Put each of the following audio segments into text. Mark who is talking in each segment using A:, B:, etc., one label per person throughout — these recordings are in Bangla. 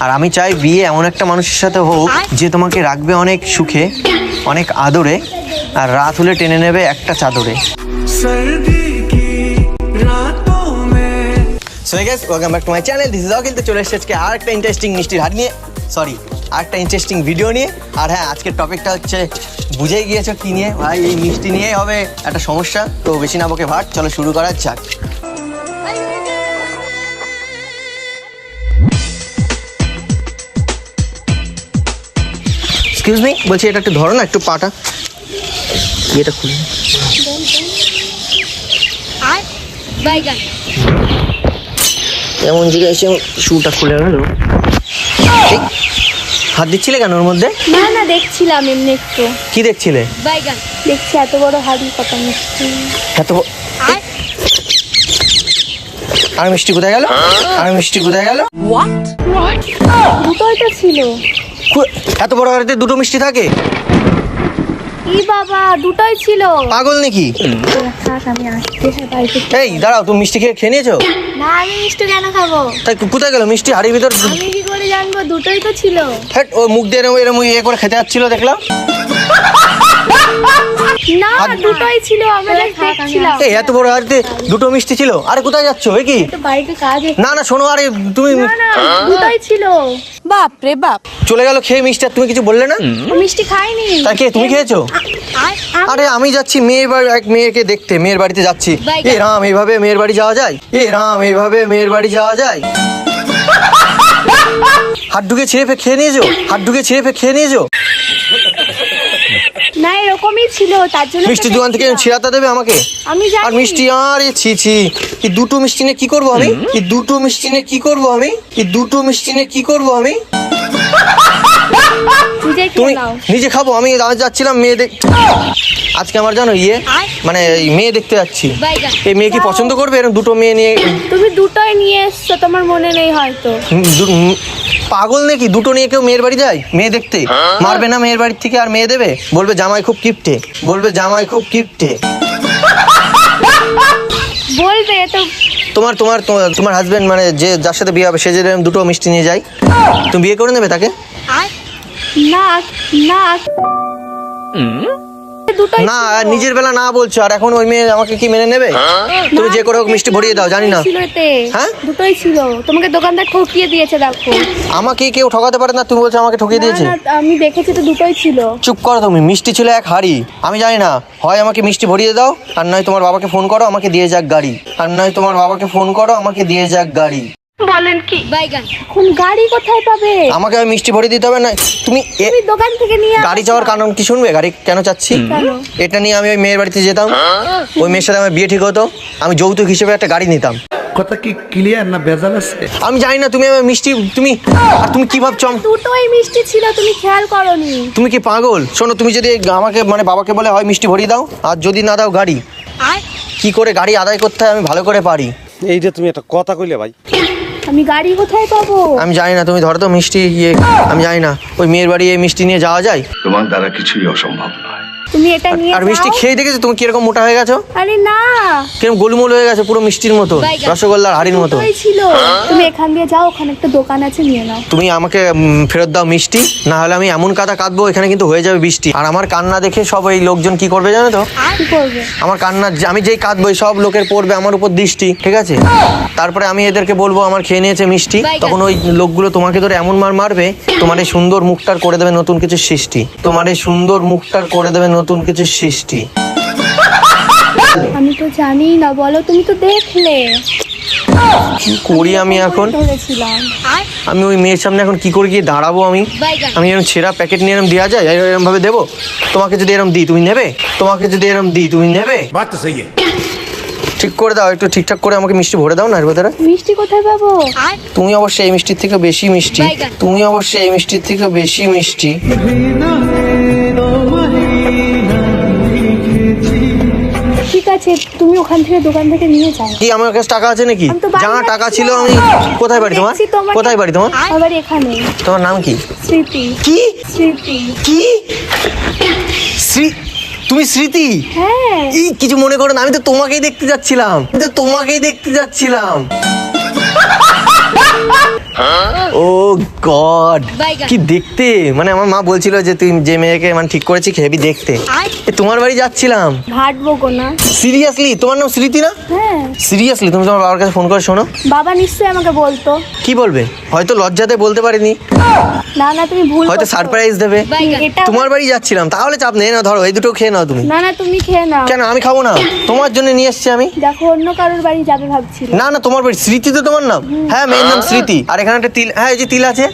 A: আর আমি চাই বিয়ে এমন একটা মানুষের সাথে হোক যে তোমাকে রাখবে অনেক সুখে, অনেক আদরে, আর রাত হলে টেনে নেবে একটা চাদরে। So guys, welcome back to my channel. This is Akhil. তো চলে এসেছি আজকে আরেকটা ইন্টারেস্টিং মিষ্টির হাট নিয়ে, আরেকটা ইন্টারেস্টিং ভিডিও নিয়ে। আর হ্যাঁ, আজকের টপিকটা হচ্ছে, বুঝেই গিয়েছো কি নিয়ে ভাই, এই মিষ্টি নিয়েই হবে একটা সমস্যা। তো বেশি না বকে ভাট, চলো শুরু করা যাক। এক্সকিউজ মি, বলছি এটা একটু ধরো না, একটু পাটা এটা খুলে। এমন জায়গায় এসে শুটা খুলে গেল। হাত দিচ্ছিলে কেন ওর মধ্যে?
B: না না, দেখছিলাম এমনি একটু।
A: কি দেখছিলে?
B: বাইগান দেখছি, এত বড় হাড়ি, কত মিষ্টি।
A: এত আর মিষ্টি কোথায় গেল? আর মিষ্টি কোথায় গেল?
B: দুটোই তো ছিল।
A: এত বড় হাড়িতে দুটো মিষ্টি থাকে?
B: ই বাবা, দুটোই ছিল।
A: পাগল নাকি?
B: আমি আসতে বাড়িতে।
A: এই দাঁড়াও, তুমি মিষ্টি খেয়ে নিয়েছো?
B: না, আমি মিষ্টি কেন খাবো?
A: তাই কোথায় গেল মিষ্টি? হাড়ির ভিতর
B: আমি কি করে জানবো? দুটোই তো ছিল।
A: হ্যাঁ, ও মুখ দিয়ে এরম ইয়ে করে খেতে যাচ্ছিল দেখলাম।
B: না, দুটোই ছিল, আমরা দেখছিলাম।
A: এই এত বড় হাড়িতে দুটো মিষ্টি ছিল? আরে কোথায় যাচ্ছো? এ কি?
B: তো বাড়িতে কাজ আছে।
A: না না, শোনো, আরে তুমি
B: না না, দুটোই ছিল। বাপ রে বাপ,
A: চলে গেল খেয়ে মিষ্টি, আর তুমি কিছু বললে না?
B: মিষ্টি খাইনি।
A: তা কে, তুমি খেয়েছো? আরে আমি যাচ্ছি এক মেয়েকে দেখতে, মেয়ের বাড়িতে যাচ্ছি। এ রাম, এইভাবে মেয়ের বাড়ি যাওয়া যায়? এ রাম, এইভাবে মেয়ের বাড়ি যাওয়া যায়? হাত ঢুকে ছিঁড়ে খেয়ে নিয়েছো? হাত ঢুকে ছিঁড়ে খেয়ে নিয়েছো?
B: না, এরকমই ছিল, তার জন্য
A: মিষ্টি দোকান থেকে ছিঁড়াতে দেবে আমাকে?
B: আমি জানি।
A: আর মিষ্টি, আরে ছি ছি, এই দুটো মিষ্টি নিয়ে কি করবো আমি? এই দুটো মিষ্টি নিয়ে কি করবো আমি? এই দুটো মিষ্টি নিয়ে কি করবো আমি? তুমি নিজে খাবো, আমি যাচ্ছিলাম মেয়ে আজকে আমার জানো মানে মেয়ে দেখতে যাচ্ছি। এই মেয়ে কি পছন্দ করবে এরকম দুটো মেয়ে নিয়ে?
B: তুমি দুটোই নিয়ে এসছো, তোমার মনে নেই হয়তো।
A: পাগল নাকি? দুটো নিয়ে কেউ মেয়ের বাড়ি যায় মেয়ে দেখতে? মারবে না মেয়ের বাড়ির থেকে আর মেয়ে দেবে? বলবে জামাই খুব কিপটে, বলবে জামাই খুব কিপটে।
B: বলবে তো।
A: তোমার তোমার তোমার হাজবেন্ড, মানে যে যার সাথে বিয়ে হবে, সে যদি দুটো মিষ্টি নিয়ে যায়, তুমি বিয়ে করে নেবে তাকে?
B: না না,
A: না, নিজের বেলা না বলছো, আর এখন ওই মেয়ে আমাকে কি মেনে নেবে? তুমি যে করে হোক মিষ্টি ভরিয়ে দাও, জানি না।
B: হ্যাঁ, দুটোই ছিল। তোমাকে দোকানদার ঠকিয়ে দিয়েছে, দেখো।
A: আমাকে কেউ ঠকাতে পারে না, তুমি বলছো আমাকে ঠকিয়ে দিয়েছে?
B: আমি দেখেছি তো, দুটোই ছিল।
A: চুপ করো তুমি, মিষ্টি ছিল এক হাড়ি। আমি জানি না, হয় আমাকে মিষ্টি ভরিয়ে দাও, আর নয় তোমার বাবাকে ফোন করো, আমাকে দিয়ে যাক গাড়ি। আর নয় তোমার বাবাকে ফোন করো, আমাকে দিয়ে যাক গাড়ি।
B: বলেন কি? বাইগান এখন গাড়ি কোথায় পাবে?
A: আমাকে মিষ্টি ভরিয়ে দিতে হবে না? তুমি
B: দোকান থেকে নিয়ে
A: গাড়ি যাওয়ার কারণ কি শুনবে? গাড়ি কেন চাচ্ছি? এটা নিয়ে আমি ওই মেয়ের বাড়িতে যেতাম, ওই মেয়ের সাথে আমার বিয়ে ঠিক হতো, আমি যৌতুক হিসেবে একটা গাড়ি নিতাম।
C: কথা কি ক্লিয়ার না ভেজাল আছে?
A: আমি জানি না, তুমি আমার মিষ্টি, তুমি কি ভাবছো?
B: দুটোই মিষ্টি ছিল, তুমি খেয়াল করোনি।
A: তুমি কি পাগল? শোনো, তুমি যদি আমাকে মানে বাবাকে বলে হয় মিষ্টি ভরিয়ে দাও, আর যদি না দাও গাড়ি, কি করে গাড়ি আদায় করতে হয় আমি ভালো করে পারি।
C: এই যে তুমি একটা কথা কইলে ভাই,
B: আমি গাড়ি কোথায় পাবো?
A: আমি জানি না, তুমি ধরো তো মিষ্টি আমি জানি না ওই মেয়ের বাড়ি এই মিষ্টি নিয়ে যাওয়া যায়?
D: তোমার দ্বারা কিছুই অসম্ভব নয়।
B: তুমি এটা নিয়ে
A: আর মিষ্টি খেয়ে দেখেছো তুমি কিরকম মোটা হয়ে গেছো?
B: আরে না,
A: কিরকম গোলমোল হয়ে গেছে, পুরো মিষ্টির মতো, রসগোল্লার হাড়ির মতো
B: ছিল। তুমি এখান দিয়ে যাও, ওখানে একটা দোকান আছে, নিয়ে নাও।
A: তুমি আমাকে ফেরত দাও মিষ্টি, না হলে আমি এমন কাদা কাঁদবো এখানে কিন্তু হয়ে যাবে বৃষ্টি। আর আমার কান্না দেখে সব এই লোকজন কি করবে জানো তো?
B: কি করবে? আমার
A: কান্না, আমি যেই কাঁদবো সব লোকের পড়বে আমার উপর দৃষ্টি, ঠিক আছে? তারপরে আমি এদেরকে বলবো আমার খেয়ে নিয়েছে মিষ্টি, তখন ওই লোকগুলো তোমাকে ধরে এমন মারবে, তোমার এই সুন্দর মুখটার করে দেবে নতুন কিছু সৃষ্টি, তোমার এই সুন্দর মুখটার করে দেবে নতুন কিছু সৃষ্টি।
B: আমি তো জানি না, বলো, তুমি তো দেখলে।
A: কি করি আমি এখন? আমি ওই মেয়ের সামনে এখন কি করে গিয়ে দাঁড়াবো? আমি এরকম ছেঁড়া প্যাকেট নিয়ে এরকম দেওয়া যায়? এরকম ভাবে দেবো? তোমাকে যদি এরকম দিই তুমি নেবে? তোমাকে যদি এরকম দিই তুমি নেবে? ঠিক করে দাও, একটু ঠিকঠাক করে আমাকে মিষ্টি ভরে দাও না এর ভেতরে।
B: মিষ্টি কোথায় পাবো?
A: তুমি অবশ্যই এই মিষ্টির থেকে বেশি মিষ্টি, তুমি অবশ্যই এই মিষ্টির থেকে বেশি মিষ্টি।
B: ঠিক আছে, তুমি ওখান থেকে দোকান থেকে নিয়ে যাও।
A: কি আমার কাছে টাকা আছে নাকি? যা টাকা ছিল আমি। কোথায় বাড়ি তোমার? কোথায় বাড়ি তোমার?
B: আমার বাড়ি এখানে।
A: তোমার নাম কি?
B: স্মৃতি।
A: কি
B: স্মৃতি?
A: কি তুমি স্মৃতি?
B: হ্যাঁ।
A: এই কিছু মনে করো না, আমি তো তোমাকেই দেখতে যাচ্ছিলাম, ও গড, কি দেখতে! মানে আমার মা বলছিল যে তুই যে মেয়েকে মানে ঠিক করেছিস হেবি দেখতে। তোমার বাড়ি যাচ্ছিলাম।
B: হাঁটবো গো না।
A: সিরিয়াসলি? তোমার নাম স্মৃতি না?
B: হ্যাঁ।
A: সিরিয়াসলি তুমি তোমার বাবার কাছে ফোন করে শোনো।
B: বাবা নিশ্চয়ই আমাকে বলতো।
A: কি বলবে? হয়তো লজ্জাতে বলতে পারিনি,
B: না না তুমি ভুল
A: হয়তো
B: করছো।
A: সারপ্রাইজ দেবে।
B: এটা
A: তোমার বাড়ি যাচ্ছিলাম, তাহলে চাপ নেই, না ধরো এই দুটো খেয়ে নাও তুমি।
B: না না তুমি খেয়ে নাও।
A: কেন আমি খাবো না? তোমার জন্য নিয়ে এসেছি আমি।
B: দেখো অন্য কারোর বাড়ি যাবে ভাবছিল।
A: না না, তোমার বাড়ি। স্মৃতি তো তোমার নাম? হ্যাঁ, মেয়ের নাম স্মৃতি। আর এখানে একটা তিল, হ্যাঁ এই যে তিল আছে,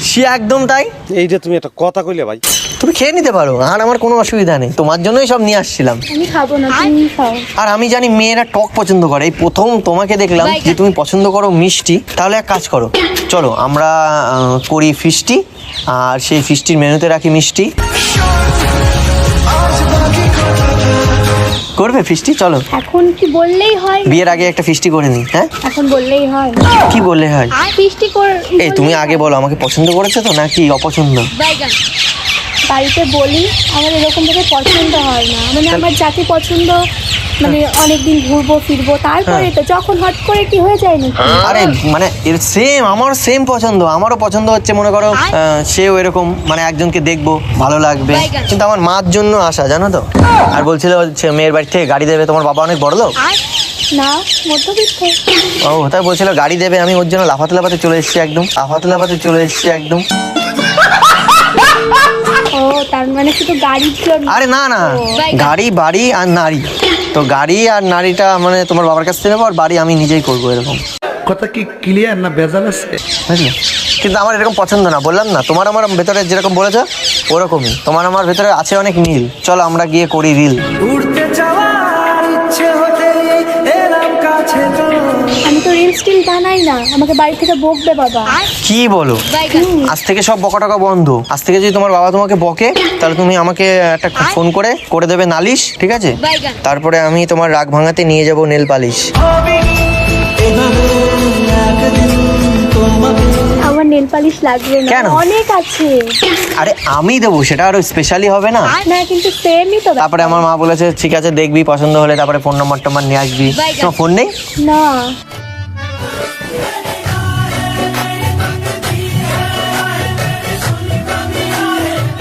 A: সে একদম তাই।
C: এই যে তুমি একটা কথা কইলে ভাই।
A: তুমি খেয়ে নিতে পারো, আর আমার কোনো অসুবিধা নেই, তোমার জন্যই সব নিয়ে আসছিলাম।
B: আমি খাবো না, তুমি খাও।
A: আর আমি জানি মেয়েরা টক পছন্দ করে, এই প্রথম তোমাকে দেখলাম যে তুমি পছন্দ করো মিষ্টি। তাহলে এক কাজ করো, চলো আমরা করি ফিস্টি, আর সেই ফিস্টির মেনুতে রাখি মিষ্টি। করবে ফিস্টি? চলো
B: এখন কি বললেই হয়?
A: বিয়ের আগে একটা ফিস্টি করে নিই। হ্যাঁ,
B: এখন বললেই হয়?
A: কি বললে হয়?
B: ফিস্টি করে।
A: এই তুমি আগে বলো, আমাকে পছন্দ করেছো তো নাকি অপছন্দ?
B: বাড়িতে বলি আমার এরকম ভাবে পছন্দ হয় না, মানে আমার জাতি পছন্দ, মানে অনেকদিন ঘুরবো ফিরবো, তারপরে তো যখন হট করে কি হয়ে যায় নাকি?
A: আরে মানে এর সেম, আমার সেম পছন্দ, আমারও পছন্দ হচ্ছে মনে করো সেও এরকম, মানে একজনকে দেখবো ভালো লাগবে। কিন্তু আমার মার জন্য আসা, জানো তো। আর বলছিল হচ্ছে মেয়ের বাড়ি থেকে গাড়ি দেবে, তোমার বাবা অনেক বড় লোক।
B: না, মধ্যবিত্ত।
A: ও তাই বলছিল গাড়ি দেবে, আমি ওর জন্য লাফাতে লাফাতে চলে এসেছি একদম, লাফাতে লাফাতে চলে এসেছি একদম।
B: ও তার মানে শুধু গাড়ির জন্য?
A: আরে না না, গাড়ি বাড়ি আর নারী, তো গাড়ি আর নারীটা মানে তোমার বাবার কাছ থেকে নেবো, আর বাড়ি আমি নিজেই করবো এরকম।
C: কথা কি ক্লিয়ার না ভেজাল আছে?
A: বুঝলে? কিন্তু আমার এরকম পছন্দ না, বললাম না, তোমার আমার ভেতরে যেরকম বলেছ ওরকমই, তোমার আমার ভেতরে আছে অনেক মিল। চলো আমরা গিয়ে করি রিল।
B: আমি তো রিল স্টিল বানাই না, আমাকে বাড়ি থেকে বকবে বাবা।
A: কি বলো? আজ থেকে সব বকাটকা বন্ধ। আজ থেকে যদি তোমার বাবা তোমাকে বকে, তাহলে তুমি আমাকে একটা ফোন করে দেবে নালিশ, ঠিক আছে? তারপরে আমি তোমার রাগ ভাঙাতে নিয়ে যাব নেল পালিশ।
B: আমার নেল পালিশ লাগবে না,
A: কেন?
B: অনেক আছে।
A: আরে আমি দেবো, সেটা আরো স্পেশালি হবে না?
B: না কিন্তু সেমই তো।
A: তারপরে আমার মা বলেছে ঠিক আছে দেখবি, পছন্দ হলে তারপরে ফোন নম্বর টম্বর নিয়ে আসবি। তোমার ফোন নেই?
B: না।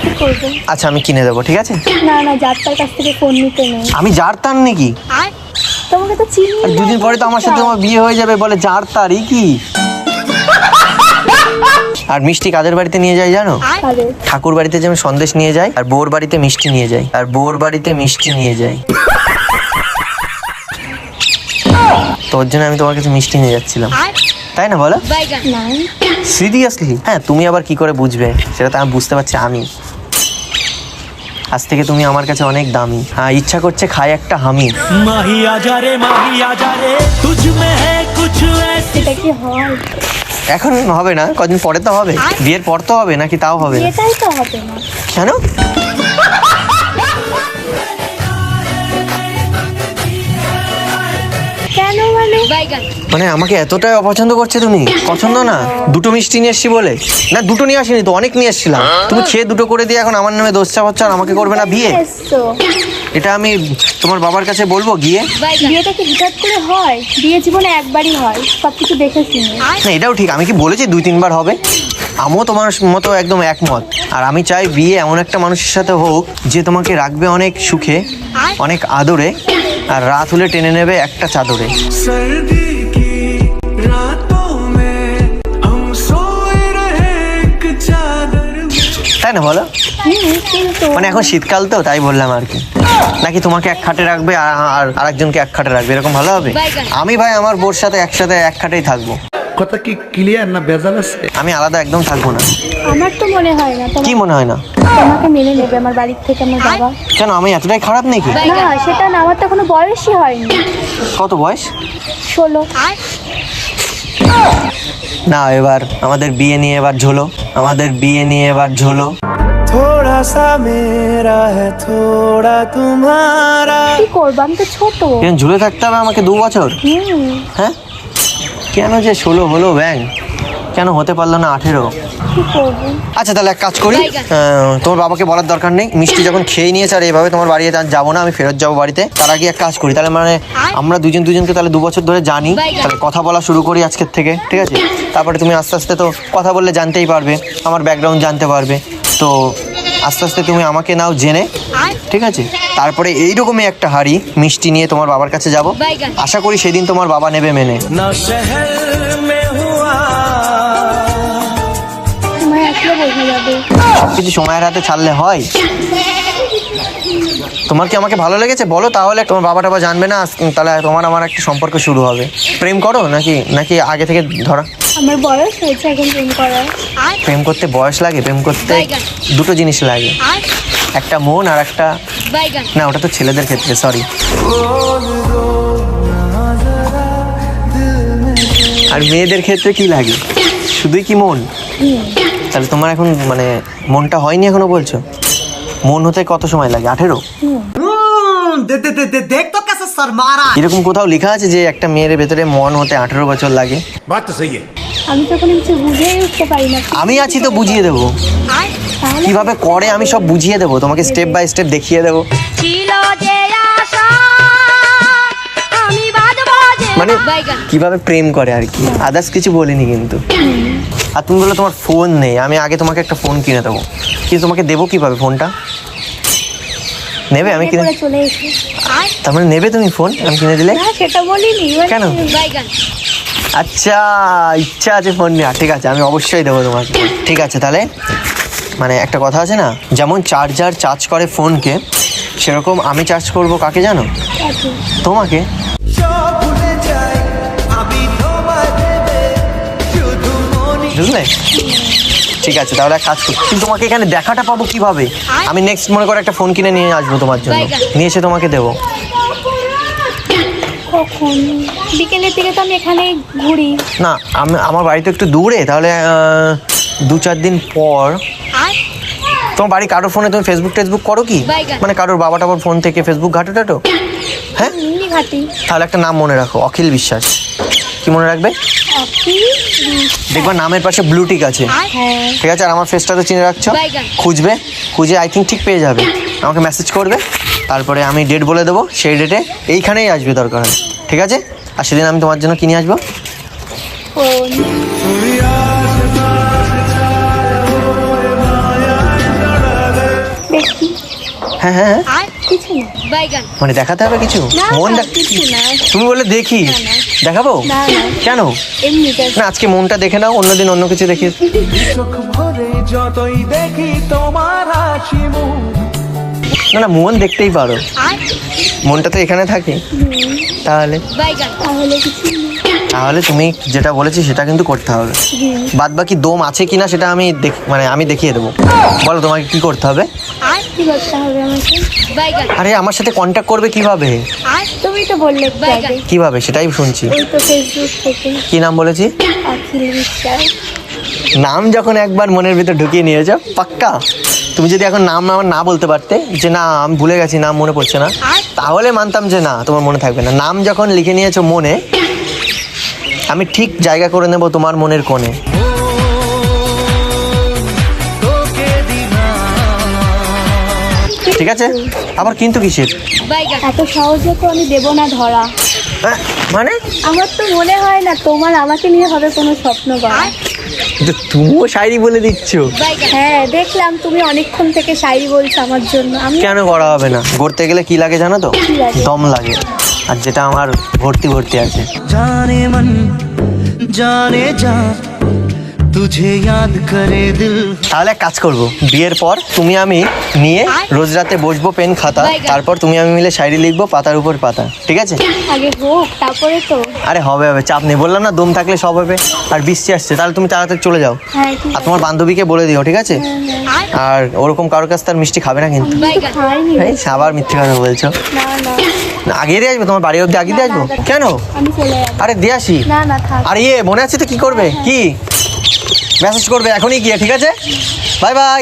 B: কি করবো?
A: আচ্ছা আমি কিনে দেবো, ঠিক আছে?
B: না না, যাত্রার কাছ থেকে ফোন নিতে নেই।
A: আমি যার তার নাকি?
B: তোমাকে তো চিনি
A: আর
B: না।
A: দুদিন পরে তো আমার সাথে তোমার বিয়ে হয়ে যাবে, বলে যার তারই কি? আর মিষ্টি কাদের বাড়িতে নিয়ে যাই জানো?
B: আরে
A: ঠাকুর বাড়িতে যেমন সন্দেশ নিয়ে যায়, আর বউর বাড়িতে মিষ্টি নিয়ে যায়, আর বউর বাড়িতে মিষ্টি নিয়ে যায়। তোর জন্য আমি তোমার কাছে মিষ্টি নিয়ে যাচ্ছিলাম, তাই না বলো?
B: না।
A: সিরিয়াসলি? হ্যাঁ, তুমি আবার কি করে বুঝবে সেটা তো আমি বুঝতে পারছি। আমি আজ থেকে তুমি আমার কাছে অনেক দামি। হ্যাঁ, ইচ্ছা করছে খাই একটা হামি।
B: এটা কি হয়?
A: এখন হবে না, কদিন পরে তো হবে, বিয়ের পর তো হবে, নাকি তাও হবে না?
B: এটাই তো হবে না।
A: কেন?
B: কেন মানে?
A: মানে আমাকে এতটাই অপছন্দ করছে তুমি? পছন্দ না? দুটো মিষ্টি নিয়ে এসছি বলে? না দুটো নিয়ে আসিনি তো, অনেক নিয়ে এসছিলাম। তুমি খেয়ে দুটো করে দিয়ে এখন আমার নামে দোষ চাপাচ্ছ, আর আমাকে করবে না বিয়ে?
B: এসছো।
A: এটা আমি তোমার বাবার কাছে বলবো গিয়ে?
B: বিয়েটা কি হঠাৎ করে হয়? বিয়ে জীবনে একবারই হয়, সবকিছু দেখে শুনে।
A: না এটাও ঠিক, আমি কি বলেছি 2-3 বার হবে? আমিও তোমার মতো একদম একমত। আর আমি চাই বিয়ে এমন একটা মানুষের সাথে হোক যে তোমাকে রাখবে অনেক সুখে, অনেক আদরে, আর রাত হলে টেনে নেবে একটা চাদরে। তাই না বলো?
B: কিন্তু
A: মানে এখন শীতকাল তো তাই বললাম আর কি। নাকি তোমাকে এক খাটে রাখবে আর আরেকজনকে এক খাটে রাখবে, এরকম ভালো হবে? আমি ভাই আমার বোর সাথে একসাথে এক খাটেই থাকবো।
C: কথা কি ক্লিয়ার না ভেজাল আছে?
A: আমি আলাদা একদম থাকবো না।
B: আমার তো মনে হয় না
A: কি মনে হয় না?
B: তোমাকে মেনে নেবে আমার বাড়ির থেকে আমার বাবা।
A: কেন, আমি এতটাই খারাপ নাকি?
B: না সেটা না, আমার তো এখনো বয়সই হয়নি।
A: কত বয়স?
B: 16।
A: না এবার আমাদের বিয়ে নিয়ে এবার ঝোলো, আমাদের বিয়ে নিয়ে এবার ঝোলো।
E: थोड़ा सा मेरा है थोड़ा तुम्हारा।
B: কি করবো, আমি তো ছোট।
A: কেন ঝুলে থাকতে হবে আমাকে 2 বছর? হ্যাঁ, কেন যে 16 হলো ব্যাং? কেন হতে পারলো না 18?
B: কি করবো?
A: আচ্ছা তাহলে এক কাজ করি, তোমার বাবাকে বলার দরকার নেই, মিষ্টি যখন খেয়ে নিয়েছে আর এভাবে তোমার বাড়িতে আর যাবো না, আমি ফেরত যাবো বাড়িতে। তার আগে এক কাজ করি, তাহলে মানে আমরা দুজনকে তাহলে 2 বছর ধরে জানি, তাহলে কথা বলা শুরু করি আজকের থেকে, ঠিক আছে? তারপরে তুমি আস্তে আস্তে তো কথা বললে জানতেই পারবে, আমার ব্যাকগ্রাউন্ড জানতে পারবে, তো আস্তে আস্তে তুমি আমাকে নাও জেনে, ঠিক আছে? তারপরে এইরকমই একটা হাঁড়ি মিষ্টি নিয়ে তোমার বাবার কাছে যাব, আশা করি সেদিন তোমার বাবা নেবে মেনে।
E: ना शहर में हुआ
B: তোমার আসলে বোঝা যাবে।
A: সবকিছু সময়ের হাতে ছাড়লে হয়? তোমার কি আমাকে ভালো লেগেছে বলো, তাহলে তোমার বাবা টাবা জানবে না, তাহলে তোমার আমার একটা সম্পর্ক শুরু হবে। প্রেম করো নাকি আগে থেকে ধরা?
B: আমার বয়স হয়েছে এখন প্রেম করার।
A: প্রেম করতে বয়স লাগে? প্রেম করতে দুটো জিনিস লাগে, একটা মন আর একটা, না ওটা তো ছেলেদের ক্ষেত্রে, সরি। আর মেয়েদের ক্ষেত্রে কি লাগে? শুধুই কি মন? তাহলে তোমার এখন মানে মনটা হয়নি এখনো বলছো? মন হতে কত সময় লাগে? 18?
F: देख तो कैसे सर मारा।
A: এরকম কোথাও লেখা আছে যে একটা মেয়ের ভেতরে মন হতে 18 বছর লাগে?
C: बात तो सही है।
B: আমি তখন কিছু বুঝেই উঠতে পারি না।
A: আমি আছি তো বুঝিয়ে দেবো,
B: তাহলে
A: কিভাবে করে আমি সব বুঝিয়ে দেবো তোমাকে, স্টেপ বাই স্টেপ দেখিয়ে দেবো। মানে কিভাবে প্রেম করে আর কি, আদার্স কিছু বলিনি কিন্তু। আর তুমি বলে তোমার ফোন নেই, আমি আগে তোমাকে একটা ফোন কিনে দেবো, কিন্তু তোমাকে দেবো কিভাবে ফোনটা? নেবে আমি কিনে?
B: করে চলে এসে
A: তার মানে নেবে তুমি ফোন আমি কিনে দিলে?
B: না সেটা বলিনি।
A: কেন? আচ্ছা ইচ্ছা আছে ফোন নেওয়া, ঠিক আছে আমি অবশ্যই দেবো তোমাকে। ঠিক আছে তাহলে মানে একটা কথা আছে না, যেমন চার্জার চার্জ করে ফোনকে, সেরকম আমি চার্জ করব কাকে জানো?
B: আচ্ছা,
A: তোমাকে। বুঝলে? ঠিক আছে তাহলে এক কাজ করি, কিন্তু তোমাকে এখানে দেখাটা পাবো কিভাবে? আমি নেক্সট মনে করে একটা ফোন কিনে নিয়ে আসবো তোমার জন্য, নিয়ে এসে তোমাকে দেবো।
B: কখন? বিকেলের দিকে তো আমি এখানে ঘুরি।
A: না আমার বাড়ি তো একটু দূরে, তাহলে 2-4 দিন পর। তোমার বাড়ি কারোর ফোনে তুমি ফেসবুক করো কি? মানে কারোর বাবা টাবার ফোন থেকে ফেসবুক ঘাটো টাটো? হ্যাঁ
B: এমনি ঘাটি।
A: তাহলে একটা নাম মনে রাখো, অখিল বিশ্বাস। কি মনে রাখবে? দেখবা নামের পাশে ব্লু টিক আছে,
B: হ্যাঁ
A: ঠিক আছে? আর আমার ফেসটা তো চিনে রাখছো, খুঁজে আই থিঙ্ক ঠিক পেয়ে যাবে, আমাকে মেসেজ করবে, তারপরে আমি ডেট বলে দেবো, সেই ডেটে এইখানেই আসবে দরকার হয়, ঠিক আছে? আর সেদিন আমি তোমার জন্য কিনে আসবো
B: ফোন। দেখি
A: হ্যাঁ হ্যাঁ হ্যাঁ।
B: কিছু না।
A: মানে দেখাতে হবে কিছু?
B: না,
A: মন
B: না, কিছু না।
A: তুমি বলে দেখি দেখাবো?
B: না, না।
A: কেন?
B: এমনি just
A: না আজকে মনটা দেখে নাও, অন্যদিন অন্য কিছু দেখি।
E: চোখ ভরে যতই দেখি তোমার হাসি মুখ
A: না মন দেখতেই পারো, মনটা তো এখানে থাকে। তাহলে
B: তাহলে কিছু না।
A: তাহলে তুমি যেটা বলেছি সেটা কিন্তু করতে হবে। বাদ বাকি দম আছে কিনা সেটা আমি দেখিয়ে দেবো। বলো তোমাকে কি করতে হবে?
B: কি করতে হবে আমাকে?
A: আরে আমার সাথে কন্ট্যাক্ট করবে কিভাবে?
B: তুমি তো বললে একটু আগে।
A: কিভাবে সেটাই শুনছি।
B: ওই তো ফেসবুক থেকে।
A: কি নাম বলেছি?
B: অখিল বিশ্বাস।
A: নাম যখন একবার মনের ভিতর ঢুকিয়ে নিয়েছো পাক্কা। তুমি যদি এখন নাম আমার না বলতে পারতে, যে না আমি ভুলে গেছি, নাম মনে পড়ছে না, তাহলে মানতাম যে না তোমার মনে থাকবে না। নাম যখন লিখে নিয়েছো মনে, আমি ঠিক জায়গা করে নেব তোমার মনের কোণে। ঠিক আছে? আবার কিন্তু কিসের?
B: এত সহজে তো আমি দেব না ধরা।
A: মানে
B: আমার তো মনে হয় না তোমার আমাকে নিয়ে হবে কোনো স্বপ্ন বা।
A: তুমিও শায়রি বলে দিচ্ছ?
B: হ্যাঁ দেখলাম তুমি অনেকক্ষণ থেকে শায়রি বলছো আমার জন্য। আমি
A: কেন করা হবে না? গড়তে গেলে কি লাগে জানো তো?
B: কি লাগে?
A: দম লাগে, আর যেটা আমার ভর্তি আছে।
E: जाने मन जाने जा तुझे याद करे दिल
A: তাহলে এক কাজ করবো, বিয়ের পর তুমি আমি নিয়ে রোজ রাতে বসবো পেন খাতা, তারপর তুমি আমি মিলে শায়রি লিখবো পাতার উপর পাতা, ঠিক আছে?
B: আগে হোক তারপরে তো।
A: আরে হবে চাপ নেই, বললাম না দম থাকলে সব হবে। আর বৃষ্টি আসছে, তাহলে তুমি তাড়াতাড়ি চলে যাও।
B: হ্যাঁ ঠিক
A: আর
B: আছে।
A: তোমার বান্ধবীকে বলে দিও, ঠিক আছে? আর ওরকম কারোর কাছ তার মিষ্টি খাবে না কিন্তু।
B: খাইনি।
A: এই আবার মিথ্যে কথা বলছো।
B: না না
A: না, আগে দিয়ে আসবো, তোমার বাড়ি অব্দি আগে দিয়ে আসবো। কেন?
B: আমি চলে যাবো।
A: আরে দিয়ে আসি।
B: না না থাক।
A: আর মনে আছে তো কি করবে? কি মেসেজ করবে এখনই গিয়ে, ঠিক আছে? Bye bye.